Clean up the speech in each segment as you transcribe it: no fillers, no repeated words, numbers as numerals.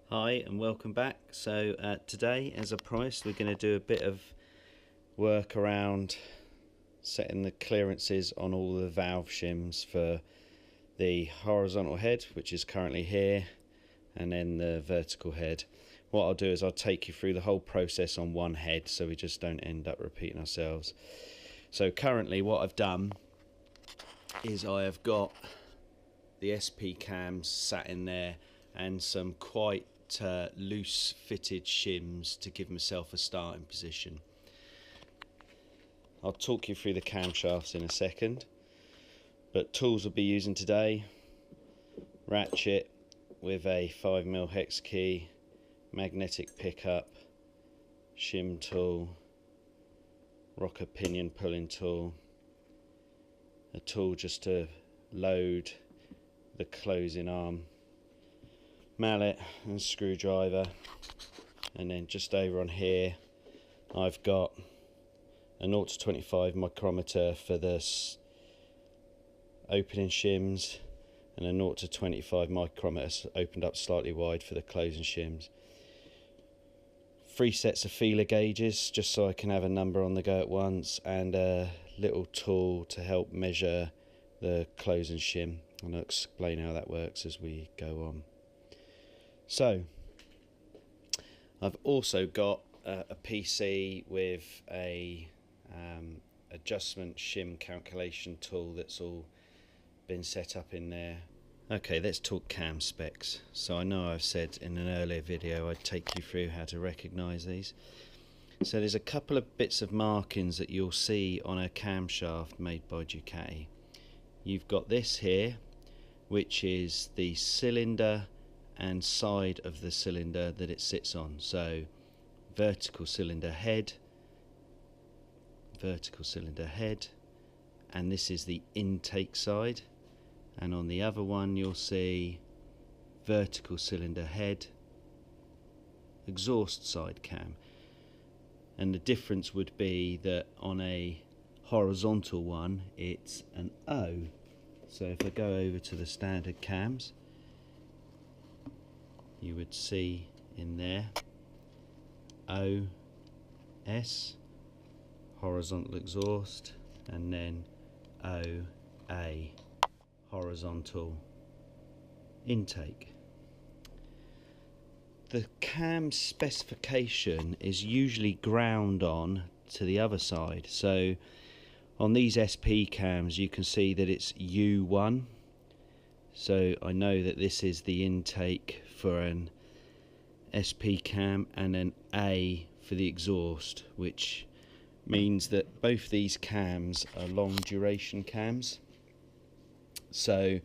Hi and welcome back. So today, as I promised, we're going to do a bit of work around setting the clearances on all the valve shims for the horizontal head, which is currently here, and then the vertical head. What I'll do is I'll take you through the whole process on one head so we just don't end up repeating ourselves. So currently what I've done is I have got the SP cams sat in there and some quite loose fitted shims to give myself a starting position. I'll talk you through the camshafts in a second, but tools we'll be using today: ratchet with a 5mm hex key, magnetic pickup, shim tool, rocker pinion pulling tool, a tool just to load the closing arm, mallet and screwdriver, and then just over on here I've got a 0 to 25 micrometer for the opening shims and a 0 to 25 micrometer opened up slightly wide for the closing shims. 3 sets of feeler gauges just so I can have a number on the go at once, and a little tool to help measure the closing shim, and I'll explain how that works as we go on. So I've also got a PC with a adjustment shim calculation tool that's all been set up in there. Okay, let's talk cam specs. So I know I've said in an earlier video I'd take you through how to recognise these. So there's a couple of bits of markings that you'll see on a camshaft made by Ducati. You've got this here, which is the cylinder and side of the cylinder that it sits on. So vertical cylinder head, and this is the intake side, and on the other one you'll see vertical cylinder head, exhaust side cam. And the difference would be that on a horizontal one it's an O. So if I go over to the standard cams, you would see in there OS, horizontal exhaust, and then OA, horizontal intake. The cam specification is usually ground on to the other side. So on these SP cams you can see that it's U1. So I know that this is the intake for an SP cam, and an A for the exhaust, which means that both these cams are long duration cams. So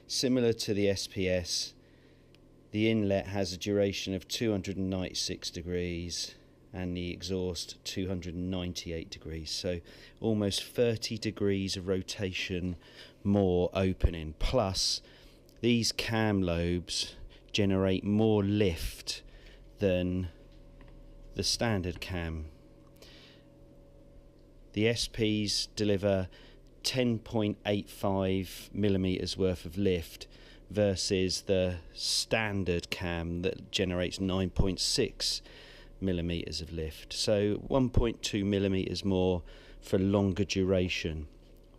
similar to the SPS, the inlet has a duration of 296 degrees and the exhaust 298 degrees, so almost 30 degrees of rotation more opening. Plus these cam lobes generate more lift than the standard cam. The SPs deliver 10.85 millimeters worth of lift versus the standard cam that generates 9.6 millimeters of lift, so 1.2 millimeters more for longer duration.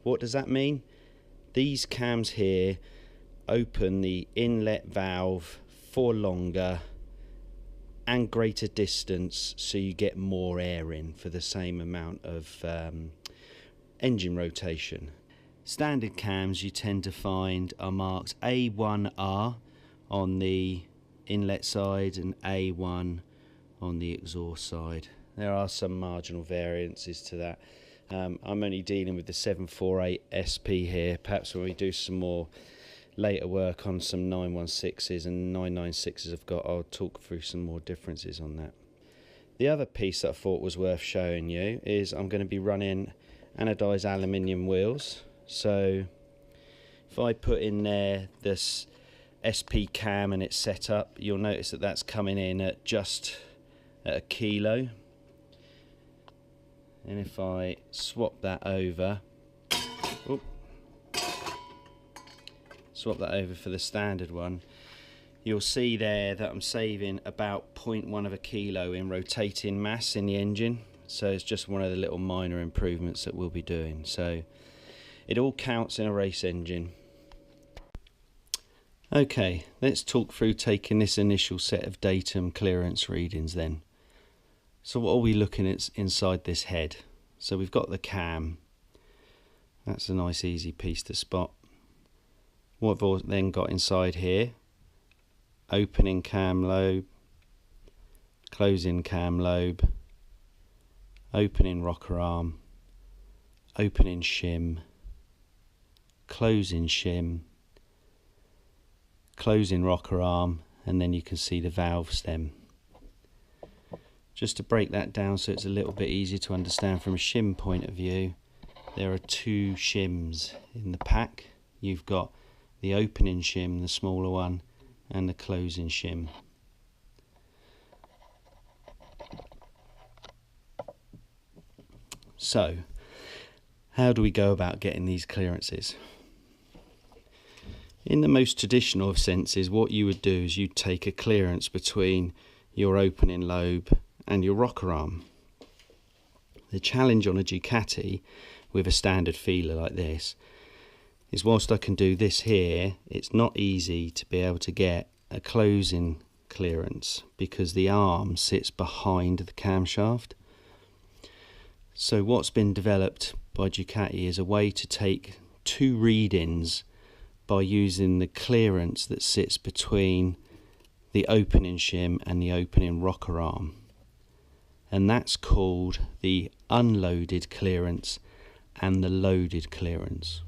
What does that mean? These cams here open the inlet valve for longer and greater distance, so you get more air in for the same amount of engine rotation. Standard cams you tend to find are marked A1R on the inlet side and A1 on the exhaust side. There are some marginal variances to that. I'm only dealing with the 748 SP here. Perhaps when we do some more later work on some 916s and 996s I've got, I'll talk through some more differences on that. The other piece that I thought was worth showing you is I'm going to be running anodized aluminium wheels. So if I put in there this SP cam and it's set up, you'll notice that that's coming in at just at a kilo, and if I swap that over, swap that over for the standard one, you'll see there that I'm saving about 0.1 of a kilo in rotating mass in the engine. So it's just one of the little minor improvements that we'll be doing. So it all counts in a race engine. Okay, let's talk through taking this initial set of datum clearance readings then. So what are we looking at inside this head? So we've got the cam. That's a nice easy piece to spot. What I've then got inside here: opening cam lobe, closing cam lobe, opening rocker arm, opening shim, closing shim, closing rocker arm, and then you can see the valve stem. Just to break that down so it's a little bit easier to understand from a shim point of view, there are two shims in the pack. You've got the opening shim, the smaller one, and the closing shim. So, how do we go about getting these clearances? In the most traditional of senses, what you would do is you'd take a clearance between your opening lobe and your rocker arm. The challenge on a Ducati with a standard feeler like this is, whilst I can do this here, it's not easy to be able to get a closing clearance because the arm sits behind the camshaft. So what's been developed by Ducati is a way to take two readings by using the clearance that sits between the opening shim and the opening rocker arm, and that's called the unloaded clearance and the loaded clearance.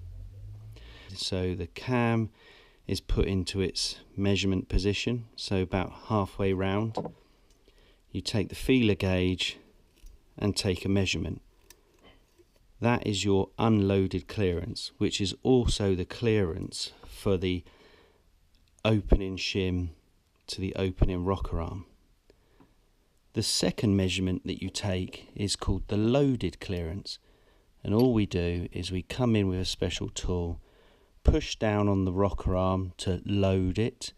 So the cam is put into its measurement position, so about halfway round you take the feeler gauge and take a measurement. That is your unloaded clearance, which is also the clearance for the opening shim to the opening rocker arm. The second measurement that you take is called the loaded clearance, and all we do is we come in with a special tool, push down on the rocker arm to load it,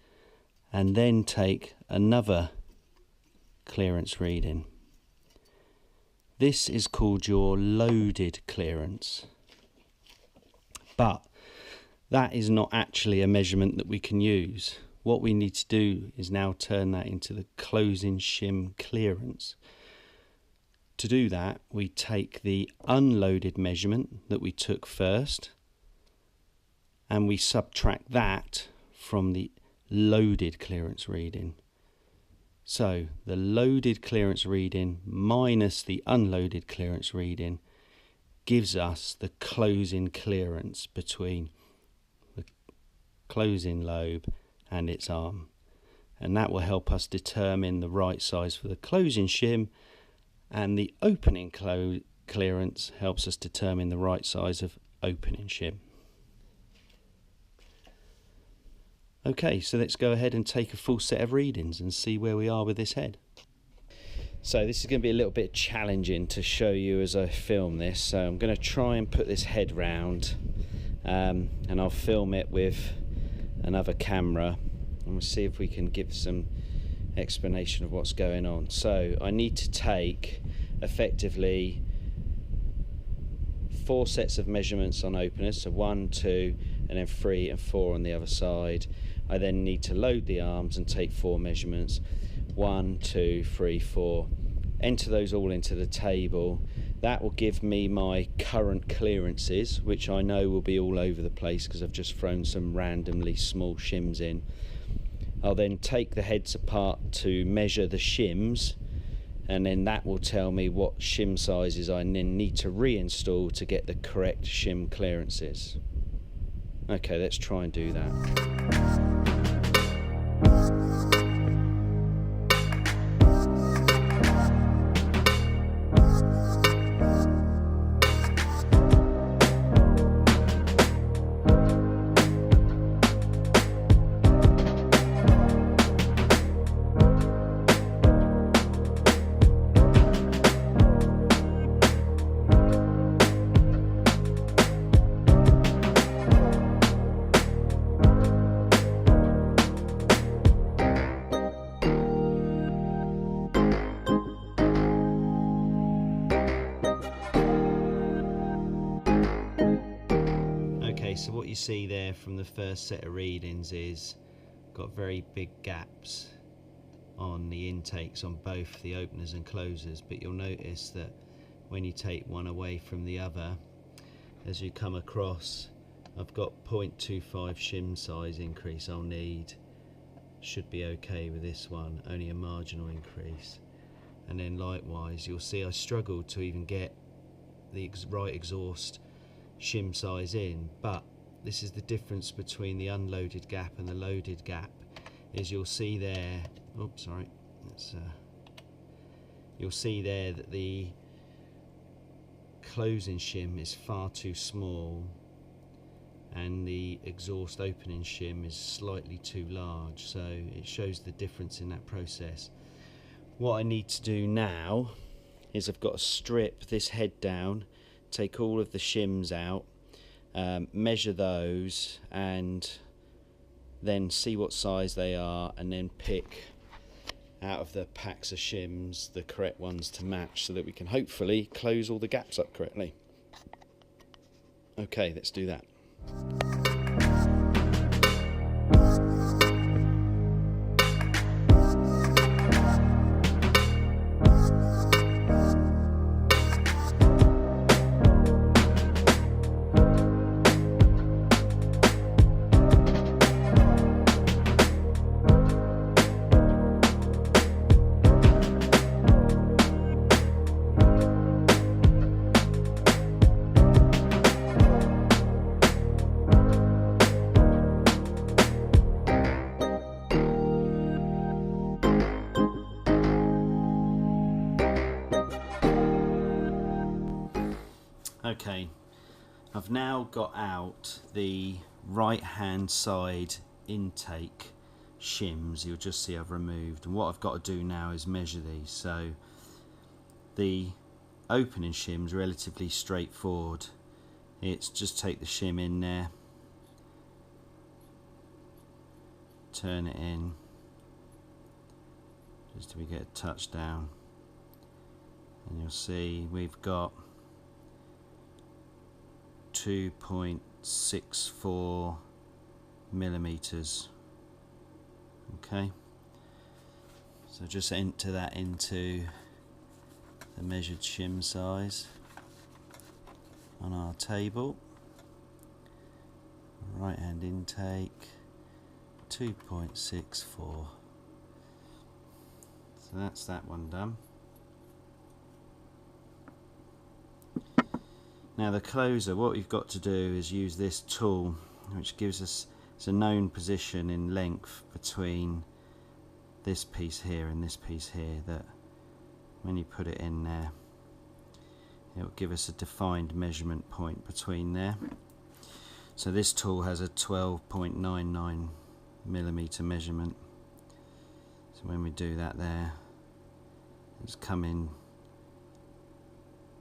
and then take another clearance reading. This is called your loaded clearance, but that is not actually a measurement that we can use. What we need to do is now turn that into the closing shim clearance. To do that, we take the unloaded measurement that we took first and we subtract that from the loaded clearance reading. So the loaded clearance reading minus the unloaded clearance reading gives us the closing clearance between the closing lobe and its arm, and that will help us determine the right size for the closing shim, and the opening clearance helps us determine the right size of opening shim. Okay, so let's go ahead and take a full set of readings and see where we are with this head. So this is going to be a little bit challenging to show you as I film this, so I'm going to try and put this head round and I'll film it with another camera and we'll see if we can give some explanation of what's going on. So I need to take effectively 4 sets of measurements on openers, so 1, 2 and then 3 and 4 on the other side. I then need to load the arms and take 4 measurements, 1, 2, 3, 4, enter those all into the table. That will give me my current clearances, which I know will be all over the place because I've just thrown some randomly small shims in. I'll then take the heads apart to measure the shims, and then that will tell me what shim sizes I then need to reinstall to get the correct shim clearances. Okay, let's try and do that. so what you see there from the first set of readings is got very big gaps on the intakes on both the openers and closers, but you'll notice that when you take one away from the other, as you come across, I've got 0.25 shim size increase I'll need. Should be okay with this one, only a marginal increase. And then likewise you'll see I struggled to even get the right exhaust shim size in, but this is the difference between the unloaded gap and the loaded gap, is you'll see there, oops sorry, you'll see there that the closing shim is far too small and the exhaust opening shim is slightly too large, so it shows the difference in that process. What I need to do now is I've got to strip this head down, take all of the shims out, measure those and then see what size they are, and then pick out of the packs of shims the correct ones to match so that we can hopefully close all the gaps up correctly. Okay, let's do that. Okay, I've now got out the right hand side intake shims. You'll just see I've removed, and what I've got to do now is measure these. So the opening shim's relatively straightforward. It's just take the shim in there, turn it in just till we get a touch down, and you'll see we've got 2.64 millimeters. Okay, so just enter that into the measured shim size on our table. Right hand intake 2.64. So that's that one done. Now the closer, what we've got to do is use this tool, which gives us, it's a known position in length between this piece here and this piece here, that when you put it in there, it will give us a defined measurement point between there. So this tool has a 12.99 millimeter measurement. So when we do that there, it's coming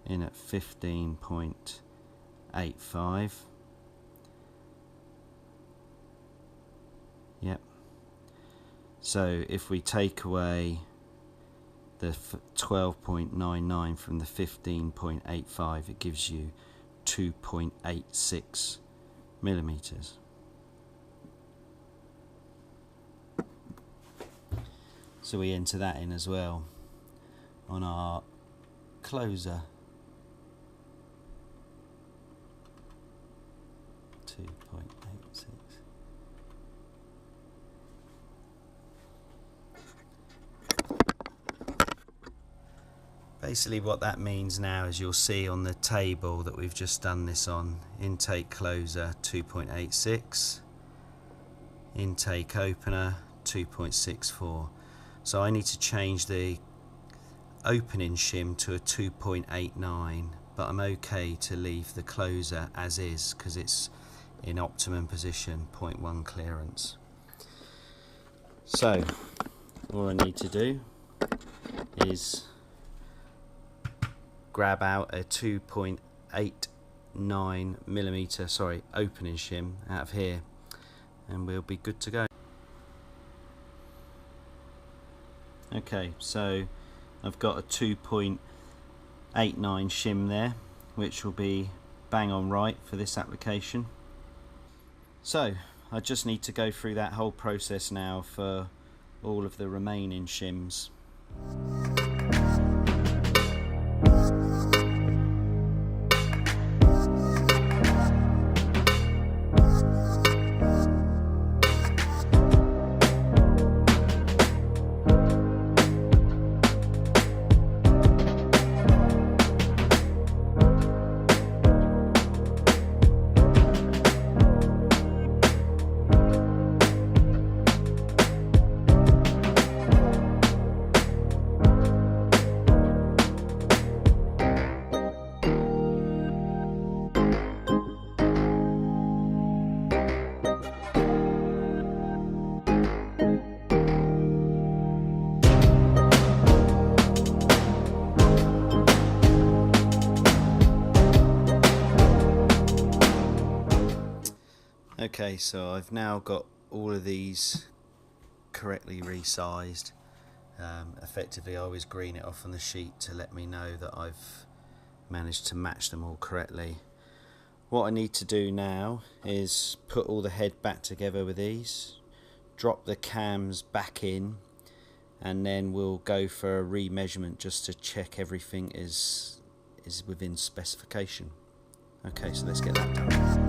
in at 15.85. Yep. So if we take away the 12.99 from the 15.85, it gives you 2.86 millimeters. So we enter that in as well on our closer. 2.86. Basically what that means now is you'll see on the table that we've just done this on: intake closer 2.86, intake opener 2.64. So I need to change the opening shim to a 2.89, but I'm okay to leave the closer as is because it's in optimum position, 0.1 clearance. So all I need to do is grab out a 2.89 millimeter opening shim out of here, and we'll be good to go. Okay, so I've got a 2.89 shim there, which will be bang on right for this application. So I just need to go through that whole process now for all of the remaining shims. Okay, so I've now got all of these correctly resized. Effectively I always green it off on the sheet to let me know that I've managed to match them all correctly. What I need to do now is put all the head back together with these, drop the cams back in, and then we'll go for a re-measurement just to check everything is within specification. Okay, so let's get that done.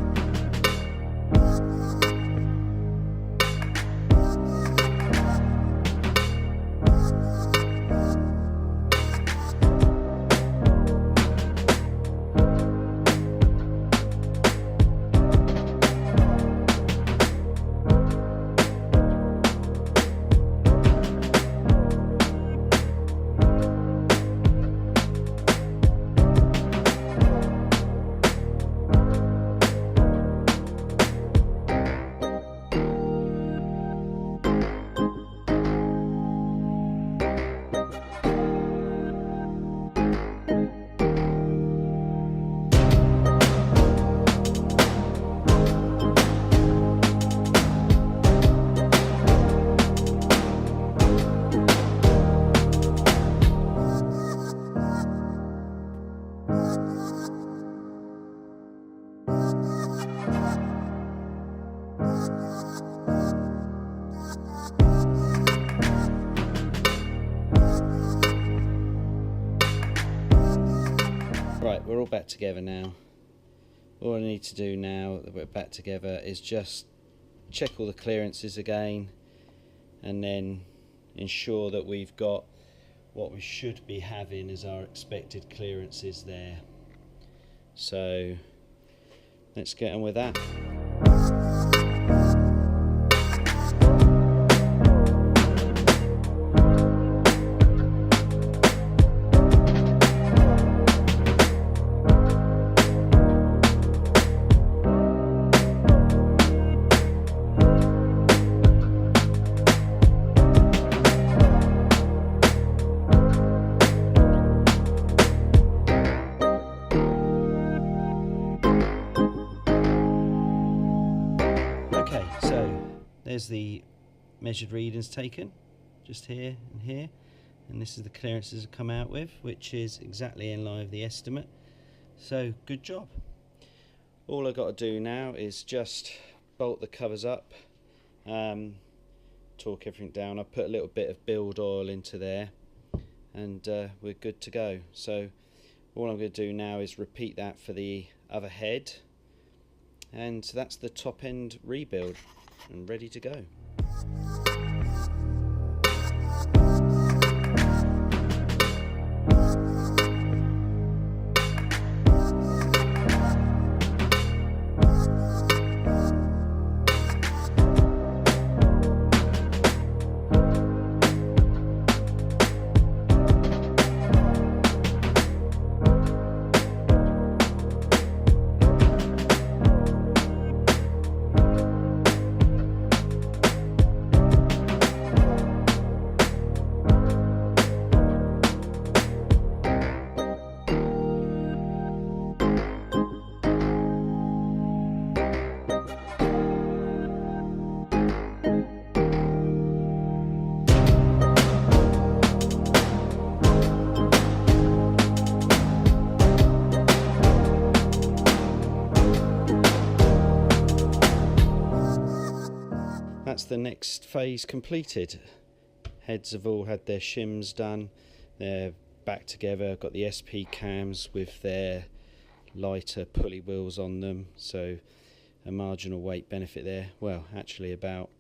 Right, we're all back together now. All I need to do now that we're back together is just check all the clearances again and then ensure that we've got what we should be having as our expected clearances there. So let's get on with that. There's the measured readings taken, just here and here, and this is the clearances I've come out with, which is exactly in line with the estimate. So good job. All I've got to do now is just bolt the covers up, torque everything down. I put a little bit of build oil into there, and we're good to go. So all I'm going to do now is repeat that for the other head, and that's the top end rebuild and ready to go. the next phase completed. Heads have all had their shims done, they're back together, got the SP cams with their lighter pulley wheels on them, so a marginal weight benefit there. Well, actually about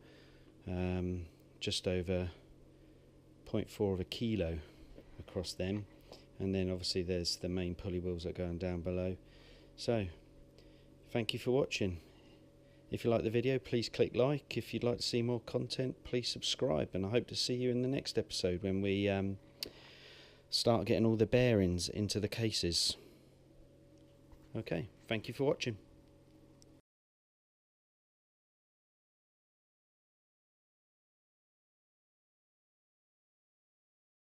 just over 0.4 of a kilo across them, and then obviously there's the main pulley wheels that are going down below. So thank you for watching. If you like the video, please click like. If you'd like to see more content, please subscribe, and I hope to see you in the next episode when we start getting all the bearings into the cases. Okay, thank you for watching.